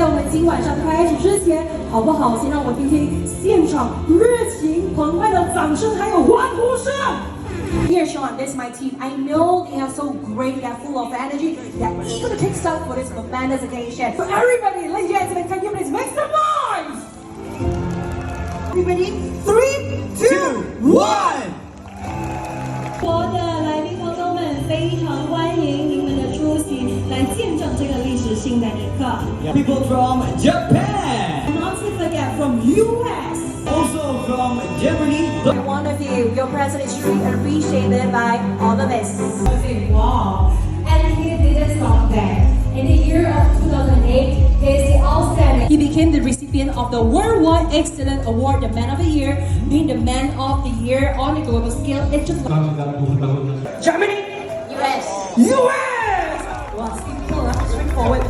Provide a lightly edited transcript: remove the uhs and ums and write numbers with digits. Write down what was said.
我们今晚上开始之前，好不好？先让我听听现场热情澎湃的掌声，还有欢呼声。Here, Sean, this is my team. I know they are so great, they're full of energy, they're eager to kickstart for this momentous occasion. So everybody, ladies and gentlemen, can you please make some noise? Everybody, 3, 2, 1. 我的来宾朋友们，非常欢迎您们的出席，来见证这个历史性的一刻。People from Japan, Not to forget from US. also from Germany. Every one of you, your presence is truly appreciated by all of us. Wow. And he didn't stop there. In the year of 2008, he is the outstanding. He became the recipient of the Worldwide Excellent Award, the Man of the Year, being the Man of the Year on a global scale. It's just Germany, US. Wow, simple, straightforward.